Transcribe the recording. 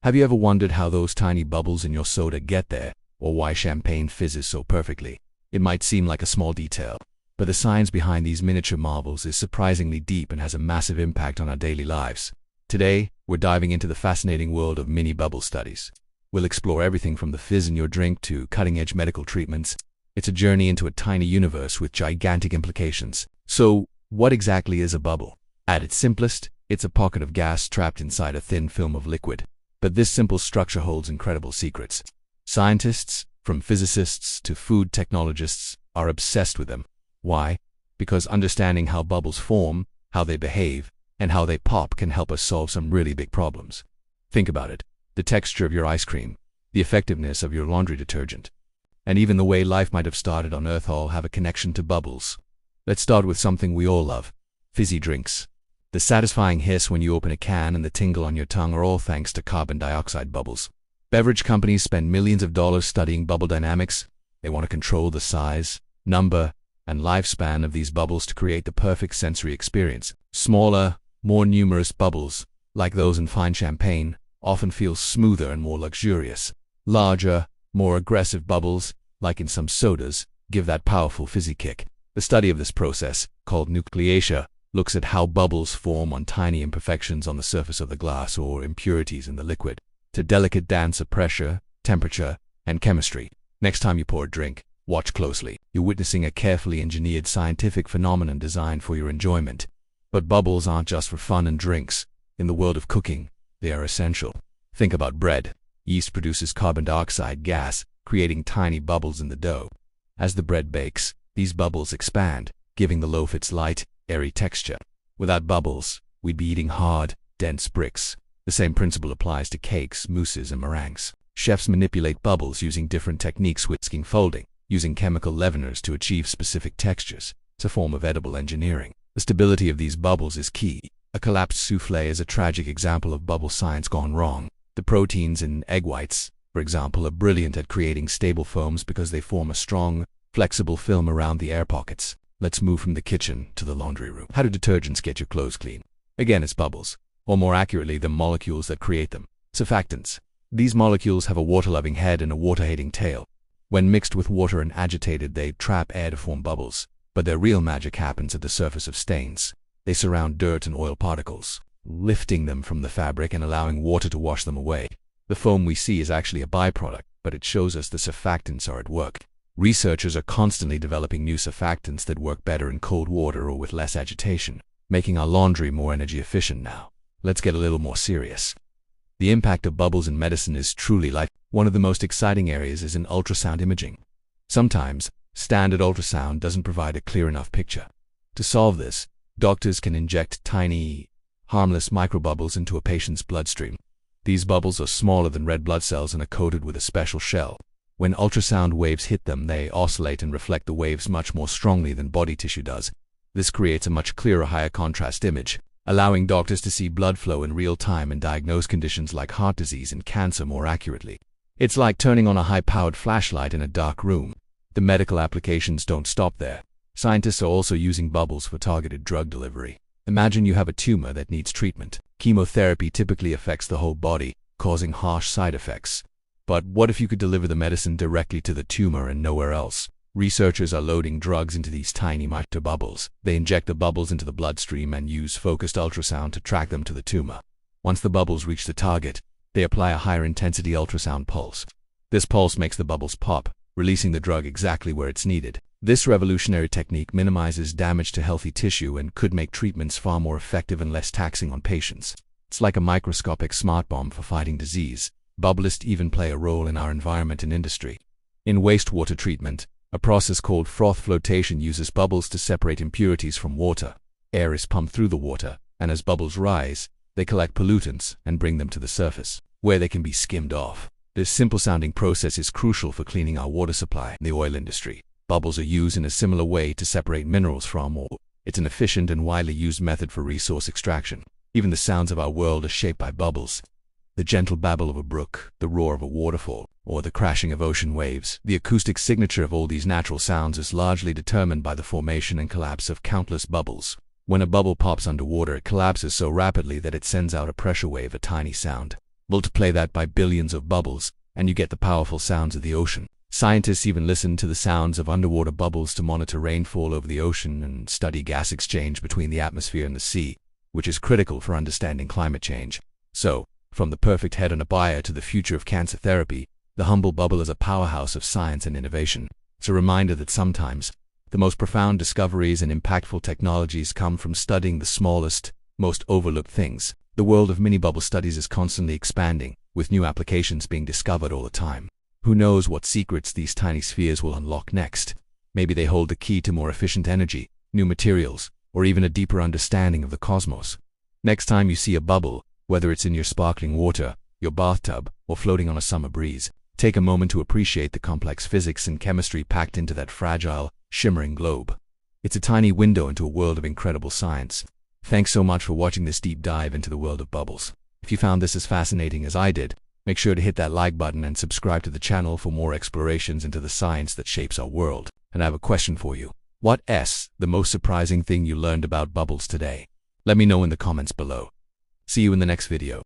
Have you ever wondered how those tiny bubbles in your soda get there, or why champagne fizzes so perfectly? It might seem like a small detail, but the science behind these miniature marvels is surprisingly deep and has a massive impact on our daily lives. Today, we're diving into the fascinating world of mini bubble studies. We'll explore everything from the fizz in your drink to cutting-edge medical treatments. It's a journey into a tiny universe with gigantic implications. So, what exactly is a bubble? At its simplest, it's a pocket of gas trapped inside a thin film of liquid. But this simple structure holds incredible secrets. Scientists, from physicists to food technologists, are obsessed with them. Why? Because understanding how bubbles form, how they behave, and how they pop can help us solve some really big problems. Think about it. The texture of your ice cream, the effectiveness of your laundry detergent, and even the way life might have started on Earth all have a connection to bubbles. Let's start with something we all love: fizzy drinks. The satisfying hiss when you open a can and the tingle on your tongue are all thanks to carbon dioxide bubbles. Beverage companies spend millions of dollars studying bubble dynamics. They want to control the size, number, and lifespan of these bubbles to create the perfect sensory experience. Smaller, more numerous bubbles, like those in fine champagne, often feel smoother and more luxurious. Larger, more aggressive bubbles, like in some sodas, give that powerful fizzy kick. The study of this process, called nucleation, looks at how bubbles form on tiny imperfections on the surface of the glass or impurities in the liquid. It's a delicate dance of pressure, temperature, and chemistry. Next time you pour a drink, watch closely. You're witnessing a carefully engineered scientific phenomenon designed for your enjoyment. But bubbles aren't just for fun and drinks. In the world of cooking, they are essential. Think about bread. Yeast produces carbon dioxide gas, creating tiny bubbles in the dough. As the bread bakes, these bubbles expand, giving the loaf its light, airy texture. Without bubbles, we'd be eating hard, dense bricks. The same principle applies to cakes, mousses, and meringues. Chefs manipulate bubbles using different techniques: whisking, folding, using chemical leaveners to achieve specific textures. It's a form of edible engineering. The stability of these bubbles is key. A collapsed soufflé is a tragic example of bubble science gone wrong. The proteins in egg whites, for example, are brilliant at creating stable foams because they form a strong, flexible film around the air pockets. Let's move from the kitchen to the laundry room. How do detergents get your clothes clean? Again, it's bubbles, or more accurately, the molecules that create them. Surfactants. These molecules have a water-loving head and a water-hating tail. When mixed with water and agitated, they trap air to form bubbles. But their real magic happens at the surface of stains. They surround dirt and oil particles, lifting them from the fabric and allowing water to wash them away. The foam we see is actually a byproduct, but it shows us the surfactants are at work. Researchers are constantly developing new surfactants that work better in cold water or with less agitation, making our laundry more energy efficient now. Let's get a little more serious. The impact of bubbles in medicine is truly life. One of the most exciting areas is in ultrasound imaging. Sometimes, standard ultrasound doesn't provide a clear enough picture. To solve this, doctors can inject tiny, harmless microbubbles into a patient's bloodstream. These bubbles are smaller than red blood cells and are coated with a special shell. When ultrasound waves hit them, they oscillate and reflect the waves much more strongly than body tissue does. This creates a much clearer, higher contrast image, allowing doctors to see blood flow in real time and diagnose conditions like heart disease and cancer more accurately. It's like turning on a high-powered flashlight in a dark room. The medical applications don't stop there. Scientists are also using bubbles for targeted drug delivery. Imagine you have a tumor that needs treatment. Chemotherapy typically affects the whole body, causing harsh side effects. But what if you could deliver the medicine directly to the tumor and nowhere else? Researchers are loading drugs into these tiny microbubbles. They inject the bubbles into the bloodstream and use focused ultrasound to track them to the tumor. Once the bubbles reach the target, they apply a higher intensity ultrasound pulse. This pulse makes the bubbles pop, releasing the drug exactly where it's needed. This revolutionary technique minimizes damage to healthy tissue and could make treatments far more effective and less taxing on patients. It's like a microscopic smart bomb for fighting disease. Bubblists even play a role in our environment and industry. In wastewater treatment, a process called froth flotation uses bubbles to separate impurities from water. Air is pumped through the water, and as bubbles rise, they collect pollutants and bring them to the surface, where they can be skimmed off. This simple-sounding process is crucial for cleaning our water supply in the oil industry. Bubbles are used in a similar way to separate minerals from ore. It's an efficient and widely used method for resource extraction. Even the sounds of our world are shaped by bubbles. The gentle babble of a brook, the roar of a waterfall, or the crashing of ocean waves. The acoustic signature of all these natural sounds is largely determined by the formation and collapse of countless bubbles. When a bubble pops underwater, it collapses so rapidly that it sends out a pressure wave, a tiny sound. Multiply that by billions of bubbles, and you get the powerful sounds of the ocean. Scientists even listen to the sounds of underwater bubbles to monitor rainfall over the ocean and study gas exchange between the atmosphere and the sea, which is critical for understanding climate change. So, from the perfect head on a buyer to the future of cancer therapy, the humble bubble is a powerhouse of science and innovation. It's a reminder that sometimes, the most profound discoveries and impactful technologies come from studying the smallest, most overlooked things. The world of mini-bubble studies is constantly expanding, with new applications being discovered all the time. Who knows what secrets these tiny spheres will unlock next? Maybe they hold the key to more efficient energy, new materials, or even a deeper understanding of the cosmos. Next time you see a bubble, whether it's in your sparkling water, your bathtub, or floating on a summer breeze, take a moment to appreciate the complex physics and chemistry packed into that fragile, shimmering globe. It's a tiny window into a world of incredible science. Thanks so much for watching this deep dive into the world of bubbles. If you found this as fascinating as I did, make sure to hit that like button and subscribe to the channel for more explorations into the science that shapes our world. And I have a question for you. What's the most surprising thing you learned about bubbles today? Let me know in the comments below. See you in the next video.